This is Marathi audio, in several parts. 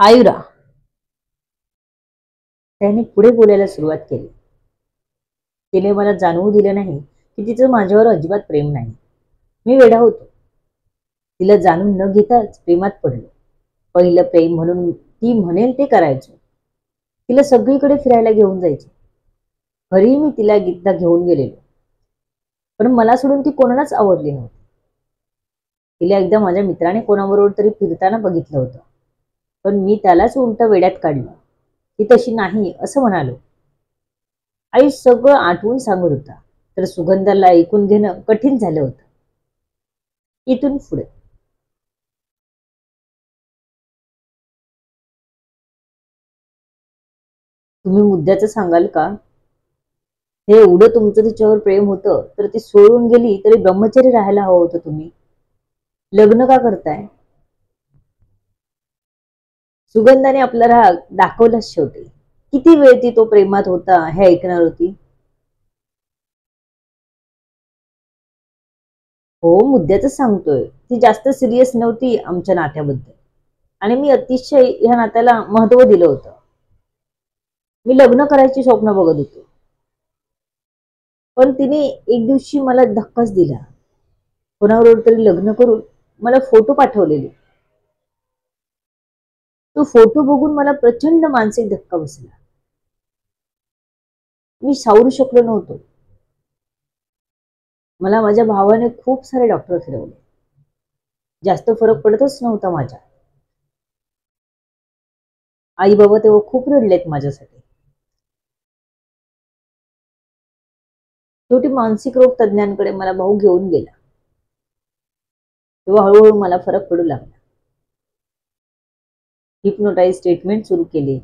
आयुरा, त्याने पुढे बोलायला सुरुवात केली. तिने मला जाणवू दिलं नाही की तिचं माझ्यावर अजिबात प्रेम नाही. मी वेडा होतो. तिला जाणून न घेताच प्रेमात पडलो. पहिलं प्रेम म्हणून ती म्हणेल ते करायचो. तिला सगळीकडे फिरायला घेऊन जायचे. घरी मी तिला एकदा घेऊन गेलेलो, पण मला सोडून ती कोणालाच आवडली नव्हती. तिला एकदा माझ्या मित्राने कोणाबरोबर तरी फिरताना बघितलं होतं, पण मी त्यालाच उलट वेड्यात काढलं. ती तशी नाही असं म्हणालो. आई सगळं आठवून सांगत होता, तर सुगंधाला ऐकून घेणं कठीण झालं होतं. इथून पुढे तुम्ही मुद्द्याचं सांगाल का? हे एवढं तुमचं तिच्यावर प्रेम होतं तर ती सोडून गेली तरी ब्रह्मचर्य राहायला हवं होतं. तुम्ही लग्न का करताय? सुगंधाने आपला राग दाखवलाच शेवटी. किती वेळ ती तो प्रेमात होता हे ऐकणार होती? हो, मुद्द्याच सांगतोय. ती जास्त सिरियस नव्हती आमच्या नात्याबद्दल, आणि मी अतिशय ह्या नात्याला महत्व दिलं होतं. मी लग्न करायची स्वप्न बघत होतो, पण तिने एक दिवशी मला धक्काच दिला. कोणाबरोबर तरी लग्न करून मला फोटो पाठवलेले. तो फोटो बघून मला प्रचंड मानसिक धक्का बसला. मी सावरू शकलो नव्हतो. मला माझ्या भावाने खूप सारे डॉक्टर फिरवले. जास्त फरक पडतच नव्हता माझ्या. आई बाबा तेव्हा खूप रडलेत माझ्यासाठी. शेवटी मानसिक रोग तज्ञांकडे मला भाऊ घेऊन गेला. तेव्हा हळूहळू मला फरक पडू लागला. हिप्नोटाइज ट्रीटमेंट सुरू केली.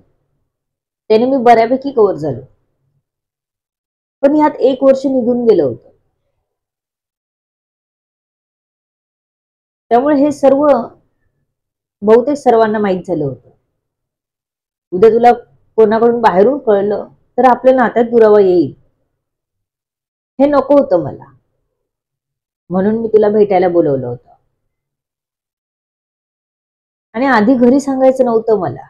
त्याने मी बऱ्यापैकी कव्हर झालो, पण यात 1 वर्ष निघून गेलं होतं. त्यामुळे हे सर्व बहुतेक सर्वांना माहीत झालं होतं. उद्या तुला कोणाकडून बाहेरून कळलं तर आपल्या नात्यात दुरावा येईल. हे नको होतं मला, म्हणून मी तुला भेटायला बोलवलं होतं. आणि आधी घरी सांगायचं नव्हतं मला.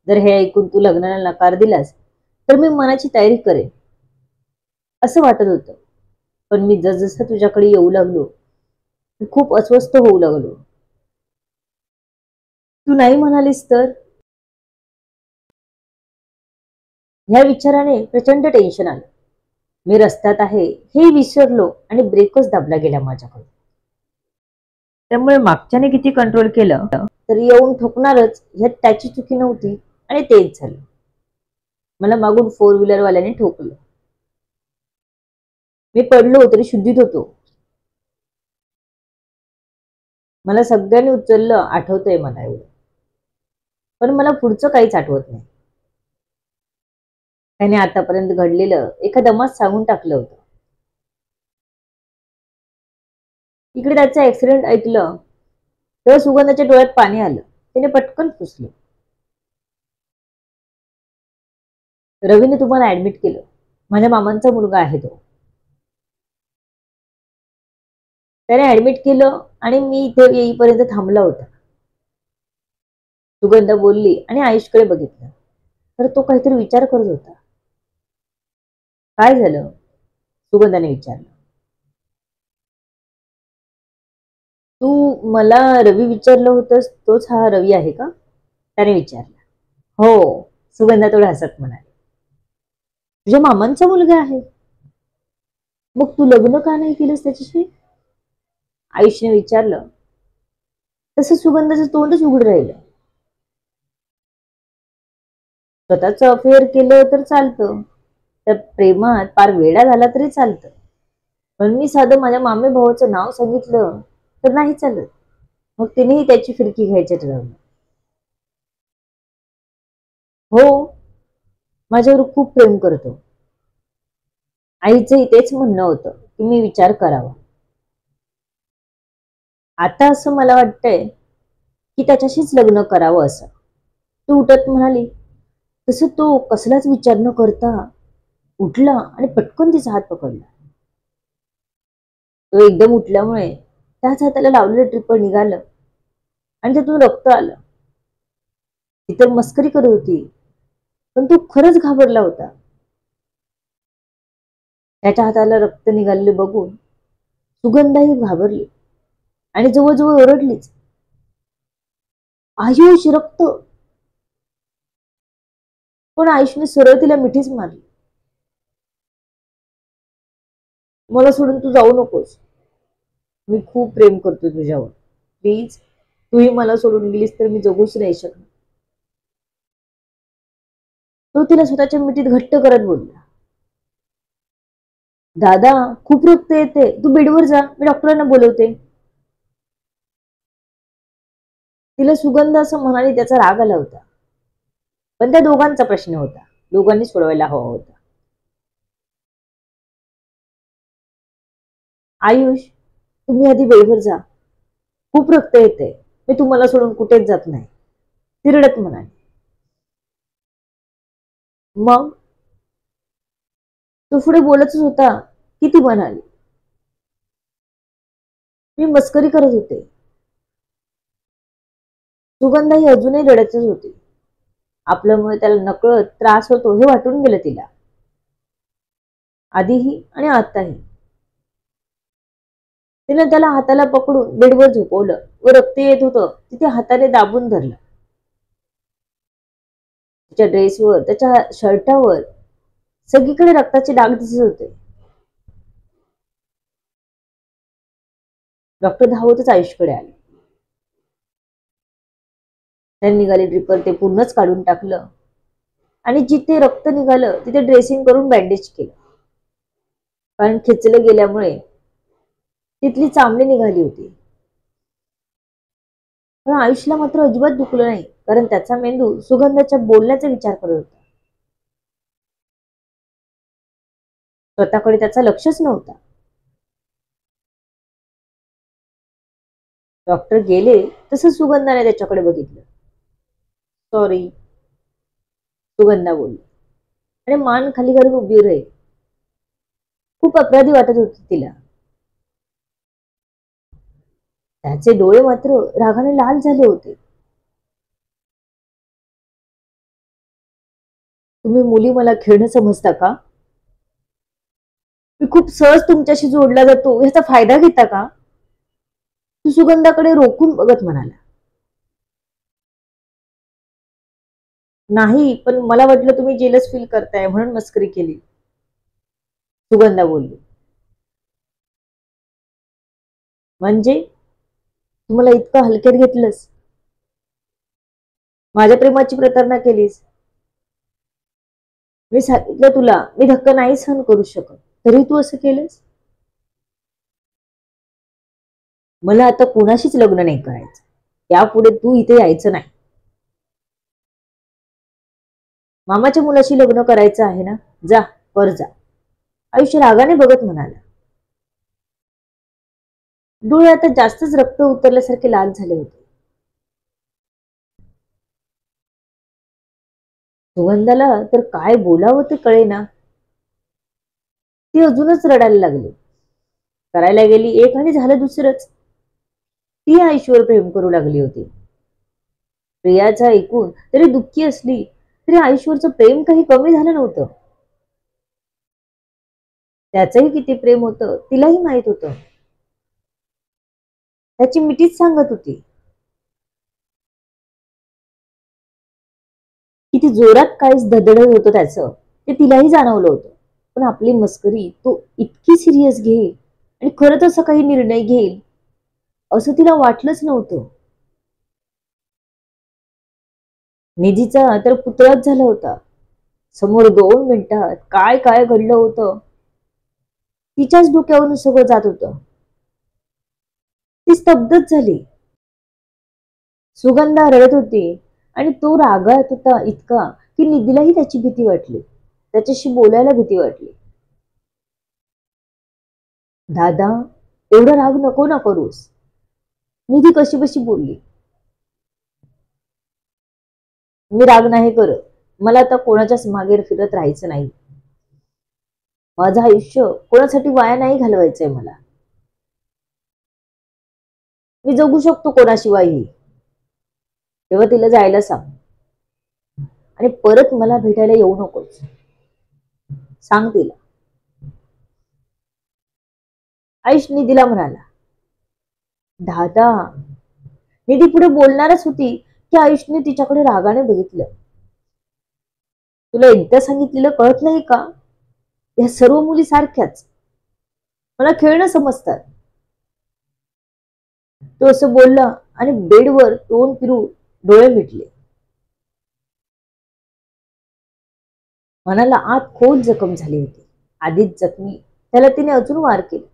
जर हे ऐकून तू लग्नाला नकार दिलास तर मी मनाची तयारी करेन असं वाटत होतं. पण मी जसजसं तुझ्याकडे येऊ लागलो, मी खूप अस्वस्थ होऊ लागलो. तू नाही म्हणालीस तर? ह्या विचाराने प्रचंड टेन्शन आलं. मी रस्त्यात आहे हे विसरलो आणि ब्रेकच दाबला गेला माझ्याकडून. त्यामुळे मागच्याने किती कंट्रोल केलं तर येऊन ठोकणारच ह्यात त्याची चुकी नव्हती, आणि तेच झालं. मला मागून 4 व्हीलर वाल्याने ठोकलं. मी पडलो तरी शुद्धीत होतो. मला सगळ्यांनी उचललं आठवतंय मला एवढं, पण मला पुढचं काहीच आठवत नाही. त्याने आतापर्यंत घडलेलं एका दमात सांगून टाकलं होतं. इकडे त्याचं ऍक्सिडेंट ऐकलं तेव्हा सुगंधाच्या डोळ्यात पाणी आलं. त्याने पटकन पुसलं. रवीने तुम्हाला ऍडमिट केलं. माझ्या मामांचा मुलगा आहे तो. त्याने ऍडमिट केलं आणि मी इथे येईपर्यंत थांबला होता. सुगंधा बोलली आणि आयुषकडे बघितलं तर तो काहीतरी विचार करत होता. काय झालं? सुगंधाने विचारलं. तू मला रवी विचारलं होतंस तोच हा रवी आहे का? त्याने विचारलं. हो, सुगंधा थोडं हसत म्हणाली. तुझ्या मामांचा मुलगा आहे? मग तू लग्न का नाही केलंस त्याच्याशी? आयुषने विचारलं. तसं सुगंधाचं तोंडच उघड राहिलं. स्वतःच अफेअर केलं तर चालतं, त्या प्रेमात फार वेडा झाला तरी चालतं, पण मी साधं माझ्या मामे भावाचं नाव सांगितलं तर नाही चालत. मग तिनेही त्याची फिरकी घ्यायची ठरवलं. हो, माझ्यावर खूप प्रेम करतो. आईचंही तेच म्हणणं होतं की मी विचार करावा. आता असं मला वाटतंय की त्याच्याशीच लग्न करावं असं. तू उठत म्हणाली तसं तो कसलाच विचार न करता उठला आणि पटकन तिचा हात पकडला. तो एकदम उठल्यामुळे त्याच हाताला लावलेलं ट्रिपर निघालं आणि त्यातून रक्त आलं. ती तर मस्करी करत होती, पण तो खरंच घाबरला होता. त्याच्या हाताला रक्त निघालेले बघून सुगंधाही घाबरली आणि जवळजवळ ओरडलीच, आयुष रक्त. पण आयुषने सरळ तिला मिठीच मारली. मला सोडून तू जाऊ नकोस. मी खूप प्रेम करतो तुझ्यावर. प्लीज, तूही मला सोडून गेलीस तर मी जगूच नाही शकणार. तो तिला स्वतःच्या मिठीत घट्ट करत बोलला, दादा खूप रक्त येते, तू बेडवर जा, मी डॉक्टरांना बोलवते. तिला सुगंध असं म्हणाले त्याचा राग आला होता, पण त्या दोघांचा प्रश्न होता, दोघांनी सोडवायला हवा होता. आयुष, तुम्ही आधी बेडवर जा, खूप रक्त येते, मी तुम्हाला सोडून कुठेच जात नाही, ती रडत म्हणाली. मग तो पुढे बोलतच होता की ती म्हणाली, मी मस्करी करत होते. सुगंधा ही अजूनही रडतच होती. आपल्यामुळे त्याला नकळत त्रास होतो हे वाटून गेलं तिला, आधीही आणि आताही. तिने त्याला हाताला पकडून बेडवर झोपवलं व रक्त येत होतं तिथे हाताने दाबून धरलं. तिच्या ड्रेसवर, त्याच्या शर्टावर सगळीकडे रक्ताचे डाग दिसत होते. डॉक्टर धावतच आयुषकडे आले. त्यांनी निघाले ड्रिपर ते पूर्णच काढून टाकलं आणि जिथे रक्त निघालं तिथे ड्रेसिंग करून बँडेज केलं. कारण खेचलं गेल्यामुळे तिथली चामडी निघाली होती. पण आयुषला मात्र अजिबात दुखलं नाही, कारण त्याचा मेंदू सुगंधाच्या बोलण्याचा विचार करत होता. स्वतःकडे त्याचा लक्षच नव्हता. डॉक्टर गेले तसं सुगंधाने त्याच्याकडे बघितलं. सॉरी, सुगंधा बोलली आणि मान खाली घालून उभी राहील. खूप अपराधी वाटत होती तिला. त्याचे डोळे मात्र रागाने लाल झाले होते. तुम्ही मुली मला खेळणं समजता का? मी खूप सहज तुमच्याशी जोडला जातो ह्याचा फायदा घेता का? तू सुगंधाकडे रोखून बघत म्हणाला. नाही, पण मला वाटलं तुम्ही जेलस फील करताय म्हणून मस्करी केली, सुगंधा बोलली. म्हणजे तुम्हाला इतकं हलक्यात घेतलंस, माझ्या प्रेमाची प्रतारणा केलीस. मी सांगितलं तुला मी धक्का नाही सहन करू शकत, तरी तू असं केलंस. मला आता कोणाशीच लग्न नाही करायचं, यापुढे तू इथे यायचं नाही. मामाच्या मुलाशी लग्न करायचं आहे ना, जा, कर जा, आयुष्य रागाने बघत म्हणाला. डोळे आता जास्तच रक्त उतरल्यासारखे लाल झाले होते. सुगंधाला तर काय बोलावं ते कळेना. ती अजूनच रडायला लागली. करायला गेली एक आणि झालं दुसरंच. ती आयुष्यावर प्रेम करू लागली होती. प्रियाचं ऐकून तरी दुःखी असली तरी आयुष्यावरचं प्रेम काही कमी झालं नव्हतं. त्याचंही किती प्रेम होतं तिलाही माहित होतं. त्याची मिठीच सांगत होती. किती जोरात काळीच धडधडत होतं त्याचं ते तिलाही जाणवलं होतं. पण आपली मस्करी तो इतकी सिरियस घेईल आणि खरंच असं काही निर्णय घेईल असं तिला वाटलंच नव्हतं. निधीचा तर पुतळाच झाला होता. समोर 2 मिनिटात काय काय घडलं होतं तिच्याच डोक्यावरून सगळं जात होतं. ती स्तब्धच झाली. सुगंधा रडत होती आणि तो रागात होता इतका की निधीलाही त्याची भीती वाटली, त्याच्याशी बोलायला भीती वाटली. दादा, एवढा राग नको ना करूस, निधी कशी बशी बोलली. मी राग नाही करत, मला आता कोणाच्याच मागे फिरत राहायचं नाही. माझं आयुष्य कोणासाठी वाया नाही घालवायचंय मला. मी जगू शकतो कोणाशिवायही. तेव्हा तिला जायला सांग. आणि परत मला भेटायला येऊ नकोस, सांग तिला. आयुष निधीला म्हणाला. दादा, निधी पुढे बोलणारच होती की आयुषने तिच्याकडे रागाने बघितलं. तुला एकदा सांगितलेलं कळत नाही का? या सर्व मुली सारख्याच मला खेळणं समजतात. तो असं बोलला आणि बेडवर तोंड फिरून डोळे मिटले. मनाला आत खोल जखम झाली होती. आधीच जखमी त्याला तिने अजून वार केला.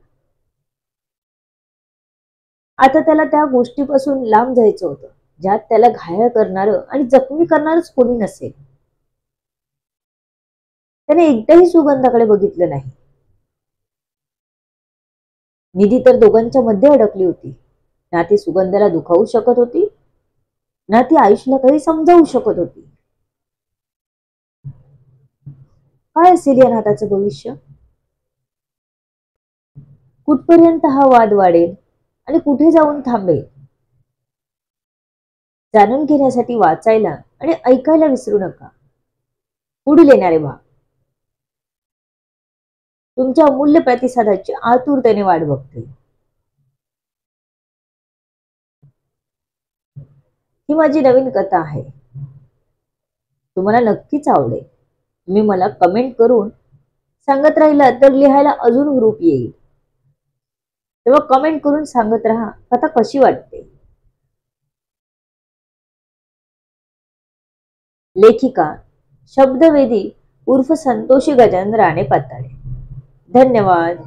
आता त्याला त्या गोष्टीपासून लांब जायचं होतं ज्यात त्याला घायल करणारं आणि जखमी करणारच कोणी नसेल. त्याने एकदाही सुगंधाकडे बघितलं नाही. निधी तर दोघांच्या मध्ये अडकली होती. ना ती सुगंधाला दुखावू शकत होती, ना ती आयुषला काही समजावू शकत होती. काय असेल या नाताचं भविष्य? कुठपर्यंत हा वाद वाढेल आणि कुठे जाऊन थांबेल? जाणून घेण्यासाठी वाचायला आणि ऐकायला विसरू नका. पुढील येणारे भाग तुमच्या अमूल्य प्रतिसादाची आतुरतेने वाट बघते. ही माझी नवीन कथा आहे. तुम्हाला नक्कीच आवडेल. तुम्ही मला कमेंट करून सांगत राहिला तर लिहायला अजून ग्रुप येईल. तेव्हा कमेंट करून सांगत राहा कथा कशी वाटते. लेखिका शब्दवेदी उर्फ संतोषी गजानन राणे पाताळे. धन्यवाद.